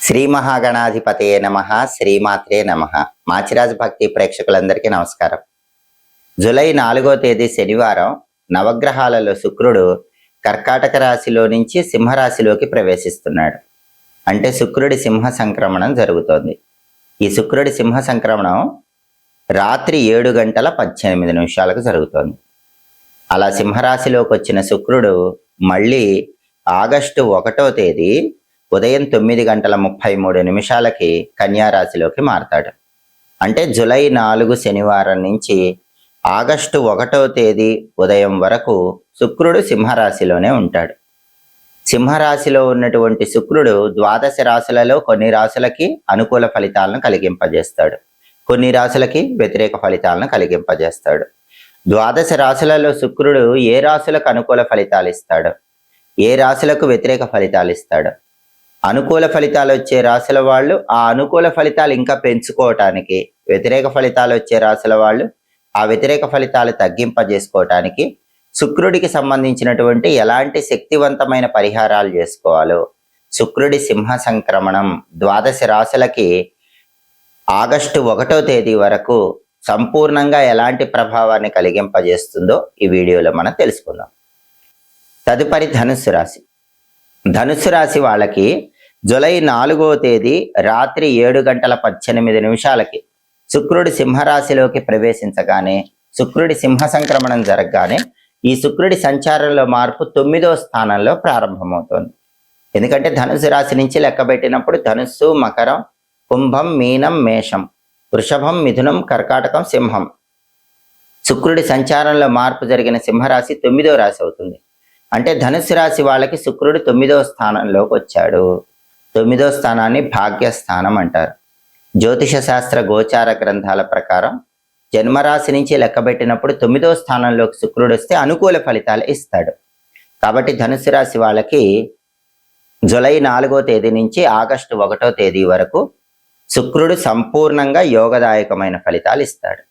శ్రీ మహాగణాధిపతయే నమః. శ్రీమాత్రే నమః. మాచిరాజు భక్తి ప్రేక్షకులందరికీ నమస్కారం. జూలై 4వ తేదీ శనివారం నవగ్రహాలలో శుక్రుడు కర్కాటక రాశిలో నుంచి సింహరాశిలోకి ప్రవేశిస్తున్నాడు. అంటే శుక్రుడి సింహ సంక్రమణం జరుగుతోంది. ఈ శుక్రుడి సింహ సంక్రమణం రాత్రి 7:18 జరుగుతోంది. అలా సింహరాశిలోకి వచ్చిన శుక్రుడు మళ్ళీ ఆగస్టు 1వ తేదీ ఉదయం 9:33 కన్యారాశిలోకి మారతాడు. అంటే జూలై 4 శనివారం నుంచి ఆగస్టు 1వ తేదీ ఉదయం వరకు శుక్రుడు సింహరాశిలోనే ఉంటాడు. సింహరాశిలో ఉన్నటువంటి శుక్రుడు ద్వాదశ రాశులలో కొన్ని రాశులకి అనుకూల ఫలితాలను కలిగింపజేస్తాడు, కొన్ని రాశులకి వ్యతిరేక ఫలితాలను కలిగింపజేస్తాడు. ద్వాదశ రాశులలో శుక్రుడు ఏ రాశులకు అనుకూల ఫలితాలు ఇస్తాడు, ఏ రాశులకు వ్యతిరేక ఫలితాలు ఇస్తాడు, అనుకూల ఫలితాలు వచ్చే రాశుల వాళ్ళు ఆ అనుకూల ఫలితాలు ఇంకా పెంచుకోవటానికి, వ్యతిరేక ఫలితాలు వచ్చే రాశుల వాళ్ళు ఆ వ్యతిరేక ఫలితాలు తగ్గింపజేసుకోవటానికి శుక్రుడికి సంబంధించినటువంటి ఎలాంటి శక్తివంతమైన పరిహారాలు చేసుకోవాలో, శుక్రుడి సింహ సంక్రమణం ద్వాదశ రాశులకి ఆగస్టు 1వ తేదీ వరకు సంపూర్ణంగా ఎలాంటి ప్రభావాన్ని కలిగింపజేస్తుందో ఈ వీడియోలో మనం తెలుసుకుందాం. తదుపరి ధనుస్సు రాశి. ధనుస్సు రాశి వాళ్ళకి జూలై 4వ తేదీ రాత్రి 7:18 శుక్రుడి సింహరాశిలోకి ప్రవేశించగానే, శుక్రుడి సింహ సంక్రమణం జరగగానే ఈ శుక్రుడి సంచారంలో మార్పు 9వ స్థానంలో ప్రారంభమవుతోంది. ఎందుకంటే ధనుసు రాశి నుంచి లెక్కబెట్టినప్పుడు ధనుస్సు, మకరం, కుంభం, మీనం, మేషం, వృషభం, మిథునం, కర్కాటకం, సింహం. శుక్రుడి సంచారంలో మార్పు జరిగిన సింహరాశి 9వ రాశి అవుతుంది. అంటే ధనుసు రాశి వాళ్ళకి శుక్రుడు 9వ స్థానంలోకి వచ్చాడు. 9వ స్థానాన్ని భాగ్యస్థానం అంటారు. జ్యోతిష శాస్త్ర గోచార గ్రంథాల ప్రకారం జన్మరాశి నుంచి లెక్కబెట్టినప్పుడు 9వ స్థానంలోకి శుక్రుడు వస్తే అనుకూల ఫలితాలు ఇస్తాడు. కాబట్టి ధనుసు రాశి వాళ్ళకి జూలై 4వ తేదీ నుంచి ఆగస్టు 1వ తేదీ వరకు శుక్రుడు సంపూర్ణంగా యోగదాయకమైన ఫలితాలు ఇస్తాడు.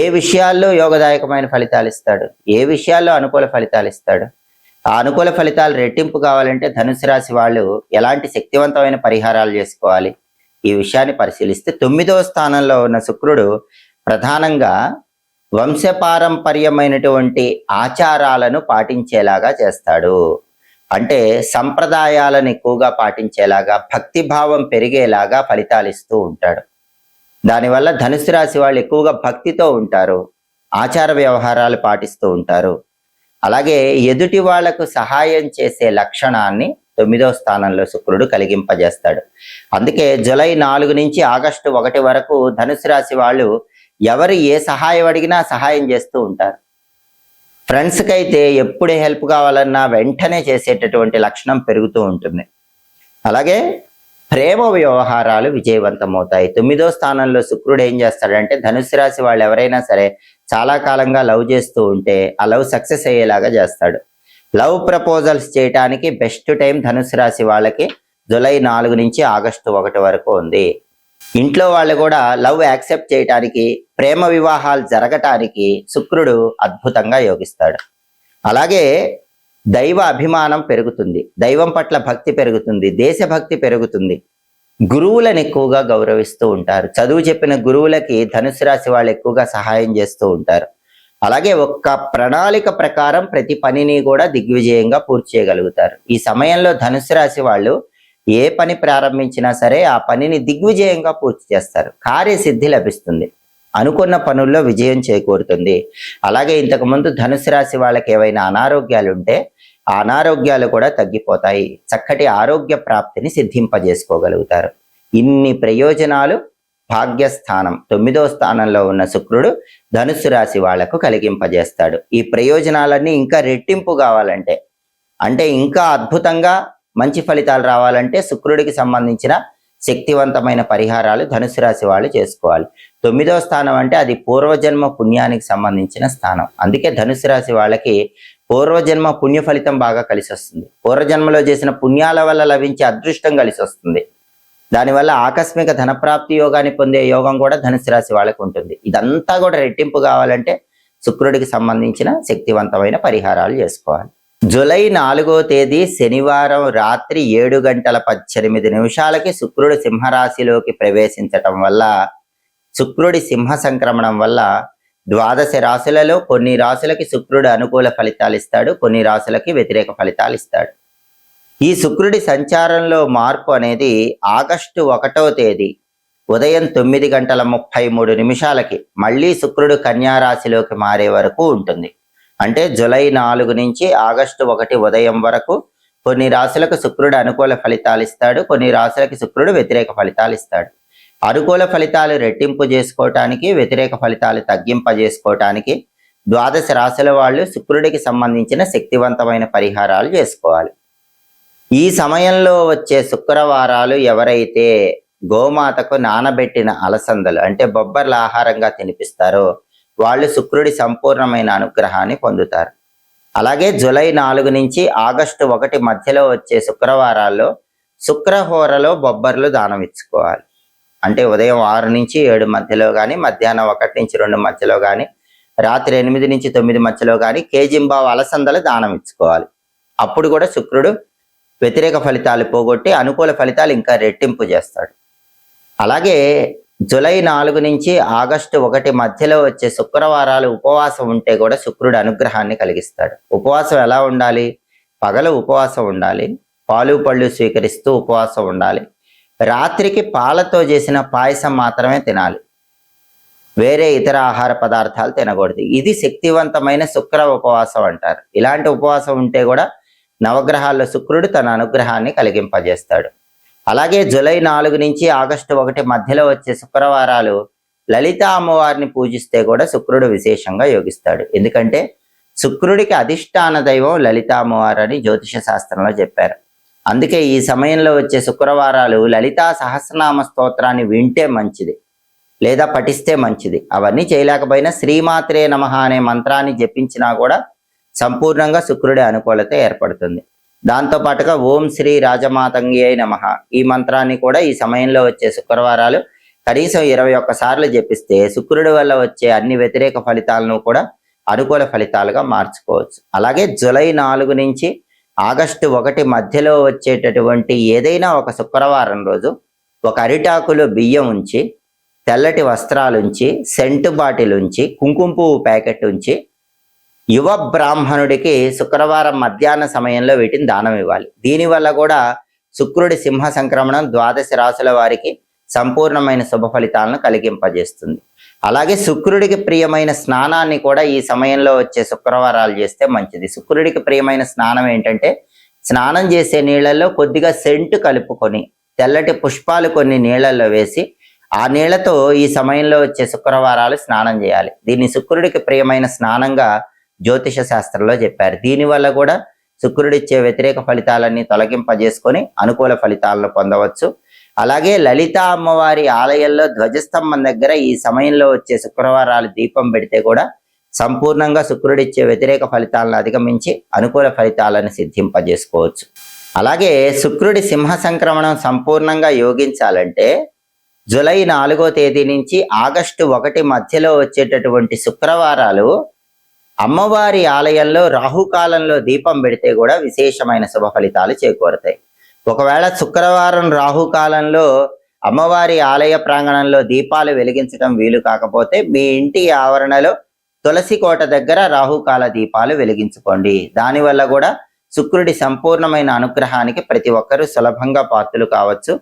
ఏ విషయాల్లో యోగదాయకమైన ఫలితాలు ఇస్తాడు, ఏ విషయాల్లో అనుకూల ఫలితాలు ఇస్తాడు, ఆ అనుకూల ఫలితాలు రెట్టింపు కావాలంటే ధనుసు రాశి వాళ్ళు ఎలాంటి శక్తివంతమైన పరిహారాలు చేసుకోవాలి, ఈ విషయాన్ని పరిశీలిస్తే 9వ స్థానంలో ఉన్న శుక్రుడు ప్రధానంగా వంశపారంపర్యమైనటువంటి ఆచారాలను పాటించేలాగా చేస్తాడు. అంటే సంప్రదాయాలను ఎక్కువగా పాటించేలాగా, భక్తిభావం పెరిగేలాగా ఫలితాలు ఇస్తూ ఉంటాడు. దానివల్ల ధనుసు రాశి వాళ్ళు ఎక్కువగా భక్తితో ఉంటారు, ఆచార వ్యవహారాలు పాటిస్తూ ఉంటారు. అలాగే ఎదుటి వాళ్లకు సహాయం చేసే లక్షణాన్ని 9వ స్థానంలో శుక్రుడు కలిగింపజేస్తాడు. అందుకే జూలై 4 నుంచి ఆగస్టు 1 వరకు ధనుసు రాశి వాళ్ళు ఎవరు ఏ సహాయం అడిగినా సహాయం చేస్తూ ఉంటారు. ఫ్రెండ్స్కి అయితే ఎప్పుడే హెల్ప్ కావాలన్నా వెంటనే చేసేటటువంటి లక్షణం పెరుగుతూ ఉంటుంది. అలాగే ప్రేమ వ్యవహారాలు విజయవంతమవుతాయి. 9వ స్థానంలో శుక్రుడు ఏం చేస్తాడంటే ధనుసు రాశి వాళ్ళు ఎవరైనా సరే చాలా కాలంగా లవ్ చేస్తూ ఉంటే ఆ లవ్ సక్సెస్ అయ్యేలాగా చేస్తాడు. లవ్ ప్రపోజల్స్ చేయడానికి బెస్ట్ టైం ధనుసు రాశి వాళ్ళకి జూలై 4 నుంచి ఆగస్టు 1 వరకు ఉంది. ఇంట్లో వాళ్ళు కూడా లవ్ యాక్సెప్ట్ చేయటానికి, ప్రేమ వివాహాలు జరగటానికి శుక్రుడు అద్భుతంగా యోగిస్తాడు. అలాగే దైవ అభిమానం పెరుగుతుంది, దైవం పట్ల భక్తి పెరుగుతుంది, దేశభక్తి పెరుగుతుంది. గురువులను ఎక్కువగా గౌరవిస్తూ ఉంటారు. చదువు చెప్పిన గురువులకి ధనుసు రాశి వాళ్ళు ఎక్కువగా సహాయం చేస్తూ ఉంటారు. అలాగే ఒక్క ప్రణాళిక ప్రకారం ప్రతి పనిని కూడా దిగ్విజయంగా పూర్తి చేయగలుగుతారు. ఈ సమయంలో ధనుసు రాశి వాళ్ళు ఏ పని ప్రారంభించినా సరే ఆ పనిని దిగ్విజయంగా పూర్తి చేస్తారు. కార్యసిద్ధి లభిస్తుంది, అనుకున్న పనుల్లో విజయం చేకూరుతుంది. అలాగే ఇంతకుముందు ధనుసు రాశి వాళ్ళకి ఏవైనా అనారోగ్యాలు ఉంటే ఆ అనారోగ్యాలు కూడా తగ్గిపోతాయి. చక్కటి ఆరోగ్య ప్రాప్తిని సిద్ధింపజేసుకోగలుగుతారు. ఇన్ని ప్రయోజనాలు భాగ్యస్థానం 9వ స్థానంలో ఉన్న శుక్రుడు ధనుస్సు రాశి వాళ్లకు కలిగింపజేస్తాడు. ఈ ప్రయోజనాలన్నీ ఇంకా రెట్టింపు కావాలంటే, అంటే ఇంకా అద్భుతంగా మంచి ఫలితాలు రావాలంటే శుక్రుడికి సంబంధించిన శక్తివంతమైన పరిహారాలు ధనుసు రాశి వాళ్ళు చేసుకోవాలి. 9వ స్థానం అంటే అది పూర్వజన్మ పుణ్యానికి సంబంధించిన స్థానం. అందుకే ధనుసు రాశి వాళ్ళకి పూర్వజన్మ పుణ్య ఫలితం బాగా కలిసి వస్తుంది. పూర్వజన్మలో చేసిన పుణ్యాల వల్ల లభించే అదృష్టం కలిసి వస్తుంది. దానివల్ల ఆకస్మిక ధనప్రాప్తి యోగాన్ని పొందే యోగం కూడా ధనుసు రాశి వాళ్ళకు ఉంటుంది. ఇదంతా కూడా రెట్టింపు కావాలంటే శుక్రుడికి సంబంధించిన శక్తివంతమైన పరిహారాలు చేసుకోవాలి. జూలై 4వ తేదీ శనివారం రాత్రి 7:18 శుక్రుడు సింహరాశిలోకి ప్రవేశించటం వల్ల, శుక్రుడి సింహ సంక్రమణం వల్ల ద్వాదశ రాశులలో కొన్ని రాశులకి శుక్రుడు అనుకూల ఫలితాలు ఇస్తాడు, కొన్ని రాశులకి వ్యతిరేక ఫలితాలు ఇస్తాడు. ఈ శుక్రుడి సంచారంలో మార్పు అనేది ఆగస్టు 1వ తేదీ ఉదయం 9:33 మళ్ళీ శుక్రుడు కన్యా రాశిలోకి మారే వరకు ఉంటుంది. అంటే జూలై 4 నుంచి ఆగస్టు 1 ఉదయం వరకు కొన్ని రాశులకు శుక్రుడు అనుకూల ఫలితాలు ఇస్తాడు, కొన్ని రాశులకి శుక్రుడు వ్యతిరేక ఫలితాలు ఇస్తాడు. అనుకూల ఫలితాలు రెట్టింపు చేసుకోవటానికి, వ్యతిరేక ఫలితాలు తగ్గింపజేసుకోవటానికి ద్వాదశ రాశుల వాళ్ళు శుక్రుడికి సంబంధించిన శక్తివంతమైన పరిహారాలు చేసుకోవాలి. ఈ సమయంలో వచ్చే శుక్రవారాలు ఎవరైతే గోమాతకు నానబెట్టిన అలసందలు అంటే బొబ్బర్ల ఆహారంగా తినిపిస్తారో వాళ్ళు శుక్రుడి సంపూర్ణమైన అనుగ్రహాన్ని పొందుతారు. అలాగే జూలై 4 నుంచి ఆగస్టు 1 మధ్యలో వచ్చే శుక్రవారాల్లో శుక్రహోరలో బొబ్బర్లు దానం ఇచ్చుకోవాలి. అంటే ఉదయం 6 నుంచి 7 మధ్యలో కానీ, మధ్యాహ్నం 1 నుంచి 2 మధ్యలో కానీ, రాత్రి 8 నుంచి 9 మధ్యలో కానీ కేజింబావు అలసందలు దానం ఇచ్చుకోవాలి. అప్పుడు కూడా శుక్రుడు వ్యతిరేక ఫలితాలు పోగొట్టి అనుకూల ఫలితాలు ఇంకా రెట్టింపు చేస్తాడు. అలాగే జూలై 4 నుంచి ఆగస్టు 1 మధ్యలో వచ్చే శుక్రవారాలు ఉపవాసం ఉంటే కూడా శుక్రుడు అనుగ్రహాన్ని కలిగిస్తాడు. ఉపవాసం ఎలా ఉండాలి? పగలు ఉపవాసం ఉండాలి, పాలు పళ్ళు స్వీకరిస్తూ ఉపవాసం ఉండాలి. రాత్రికి పాలతో చేసిన పాయసం మాత్రమే తినాలి, వేరే ఇతర ఆహార పదార్థాలు తినకూడదు. ఇది శక్తివంతమైన శుక్ర ఉపవాసం అంటారు. ఇలాంటి ఉపవాసం ఉంటే కూడా నవగ్రహాల్లో శుక్రుడు తన అనుగ్రహాన్ని కలిగింపజేస్తాడు. అలాగే జూలై 4 నుంచి ఆగస్టు 1 మధ్యలో వచ్చే శుక్రవారాలు లలిత అమ్మవారిని పూజిస్తే కూడా శుక్రుడు విశేషంగా యోగిస్తాడు. ఎందుకంటే శుక్రుడికి అధిష్టాన దైవం లలిత అమ్మవారు అని జ్యోతిష శాస్త్రంలో చెప్పారు. అందుకే ఈ సమయంలో వచ్చే శుక్రవారాలు లలితా సహస్రనామ స్తోత్రాన్ని వింటే మంచిది, లేదా పఠిస్తే మంచిది. అవన్నీ చేయలేకపోయినా శ్రీమాత్రే నమః అనే మంత్రాన్ని జపించినా కూడా సంపూర్ణంగా శుక్రుడి అనుకూలత ఏర్పడుతుంది. దాంతో పాటుగా ఓం శ్రీ రాజమాతంగ్యై నమః ఈ మంత్రాన్ని కూడా ఈ సమయంలో వచ్చే శుక్రవారాలు కనీసం 21 సార్లు జపిస్తే శుక్రుడి వల్ల వచ్చే అన్ని వ్యతిరేక ఫలితాలను కూడా అనుకూల ఫలితాలుగా మార్చుకోవచ్చు. అలాగే జూలై 4 నుంచి ఆగస్టు 1 మధ్యలో వచ్చేటటువంటి ఏదైనా ఒక శుక్రవారం రోజు ఒక అరిటాకులో బియ్యం ఉంచి, తెల్లటి వస్త్రాలుంచి, సెంటు బాటిల్ ఉంచి, కుంకుమ పువ్వు ప్యాకెట్ ఉంచి యువ బ్రాహ్మణుడికి శుక్రవారం మధ్యాహ్న సమయంలో వీటిని దానం ఇవ్వాలి. దీనివల్ల కూడా శుక్రుడి సింహ సంక్రమణం ద్వాదశ రాశుల వారికి సంపూర్ణమైన శుభ ఫలితాలను కలిగింపజేస్తుంది. అలాగే శుక్రుడికి ప్రియమైన స్నానాన్ని కూడా ఈ సమయంలో వచ్చే శుక్రవారాలు చేస్తే మంచిది. శుక్రుడికి ప్రియమైన స్నానం ఏంటంటే స్నానం చేసే నీళ్ళల్లో కొద్దిగా సెంటు కలుపుకొని తెల్లటి పుష్పాలు కొన్ని నీళ్ళల్లో వేసి ఆ నీళ్లతో ఈ సమయంలో వచ్చే శుక్రవారాలు స్నానం చేయాలి. దీన్ని శుక్రుడికి ప్రియమైన స్నానంగా జ్యోతిష శాస్త్రంలో చెప్పారు. దీనివల్ల కూడా శుక్రుడిచ్చే వ్యతిరేక ఫలితాలన్నీ తొలగింపజేసుకొని అనుకూల ఫలితాలను పొందవచ్చు. అలాగే లలిత అమ్మవారి ఆలయంలో ధ్వజస్తంభం దగ్గర ఈ సమయంలో వచ్చే శుక్రవారాలు దీపం పెడితే కూడా సంపూర్ణంగా శుక్రుడిచ్చే వ్యతిరేక ఫలితాలను అధిగమించి అనుకూల ఫలితాలను సిద్ధింపజేసుకోవచ్చు. అలాగే శుక్రుడి సింహ సంక్రమణం సంపూర్ణంగా యోగించాలంటే జూలై 4వ తేదీ నుంచి ఆగస్టు 1 మధ్యలో వచ్చేటటువంటి శుక్రవారాలు అమ్మవారి ఆలయంలో రాహుకాలంలో దీపం పెడితే కూడా విశేషమైన శుభ ఫలితాలు చేకూరుతాయి. ఒకవేళ శుక్రవారం రాహుకాలంలో అమ్మవారి ఆలయ ప్రాంగణంలో దీపాలు వెలిగించడం వీలు కాకపోతే మీ ఇంటి ఆవరణలో తులసి కోట దగ్గర రాహుకాల దీపాలు వెలిగించుకోండి. దానివల్ల కూడా శుక్రుడి సంపూర్ణమైన అనుగ్రహానికి ప్రతి ఒక్కరూ సులభంగా పాత్రలు కావచ్చు.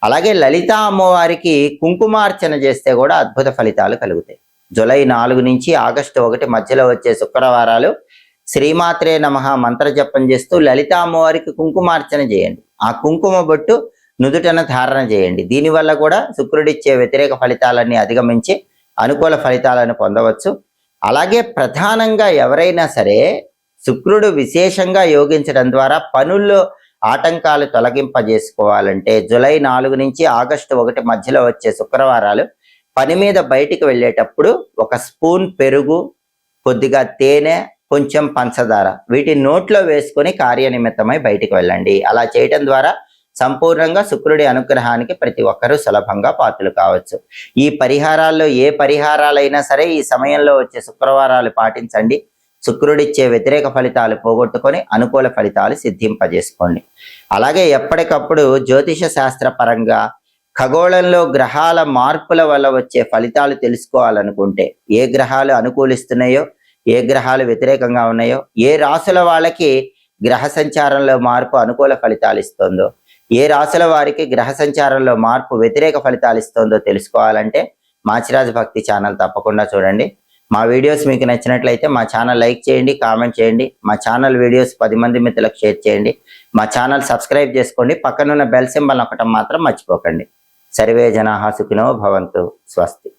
అలాగే లలిత అమ్మవారికి కుంకుమార్చన చేస్తే కూడా అద్భుత ఫలితాలు కలుగుతాయి. జూలై 4 నుంచి ఆగస్టు 1 మధ్యలో వచ్చే శుక్రవారాలు శ్రీమాత్రే నమః మంత్ర జపం చేస్తూ లలిత అమ్మవారికి కుంకుమార్చన చేయండి. ఆ కుంకుమ బొట్టు నుదుటన ధారణ చేయండి. దీనివల్ల కూడా శుక్రుడిచ్చే వ్యతిరేక ఫలితాలన్నీ అధిగమించి అనుకూల ఫలితాలను పొందవచ్చు. అలాగే ప్రధానంగా ఎవరైనా సరే శుక్రుడు విశేషంగా యోగించడం ద్వారా పనుల్లో ఆటంకాలు తొలగింపజేసుకోవాలంటే జూలై 4 నుంచి ఆగస్టు 1 మధ్యలో వచ్చే శుక్రవారాలు పని మీద బయటికి వెళ్ళేటప్పుడు 1 స్పూన్ పెరుగు, కొద్దిగా తేనె, కొంచెం పంచదార వీటిని నోట్లో వేసుకొని కార్యనిమిత్తమై బయటికి వెళ్ళండి. అలా చేయటం ద్వారా సంపూర్ణంగా శుక్రుడి అనుగ్రహానికి ప్రతి ఒక్కరూ సులభంగా పాత్రలు కావచ్చు. ఈ పరిహారాల్లో ఏ పరిహారాలైనా సరే ఈ సమయంలో వచ్చే శుక్రవారాలు పాటించండి. శుక్రుడిచ్చే వ్యతిరేక ఫలితాలు పోగొట్టుకొని అనుకూల ఫలితాలు సిద్ధింపజేసుకోండి. అలాగే ఎప్పటికప్పుడు జ్యోతిష శాస్త్ర పరంగా ఖగోళంలో గ్రహాల మార్పుల వల్ల వచ్చే ఫలితాలు తెలుసుకోవాలనుకుంటే, ఏ గ్రహాలు అనుకూలిస్తున్నాయో, ఏ గ్రహాలు వ్యతిరేకంగా ఉన్నాయో, ఏ రాసుల వాళ్ళకి గ్రహ సంచారంలో మార్పు అనుకూల ఫలితాలు ఇస్తుందో, ఏ రాసుల వారికి గ్రహ సంచారంలో మార్పు వ్యతిరేక ఫలితాలు ఇస్తుందో తెలుసుకోవాలంటే మాచిరాజు భక్తి ఛానల్ తప్పకుండా చూడండి. మా వీడియోస్ మీకు నచ్చినట్లయితే మా ఛానల్ లైక్ చేయండి, కామెంట్ చేయండి. మా ఛానల్ వీడియోస్ 10 మంది మిత్రులకు షేర్ చేయండి. మా ఛానల్ సబ్స్క్రైబ్ చేసుకోండి. పక్కనున్న బెల్ సింబల్ నొక్కటం మాత్రం మర్చిపోకండి. సర్వే జనాః సుఖినో భవంతు. స్వస్తి.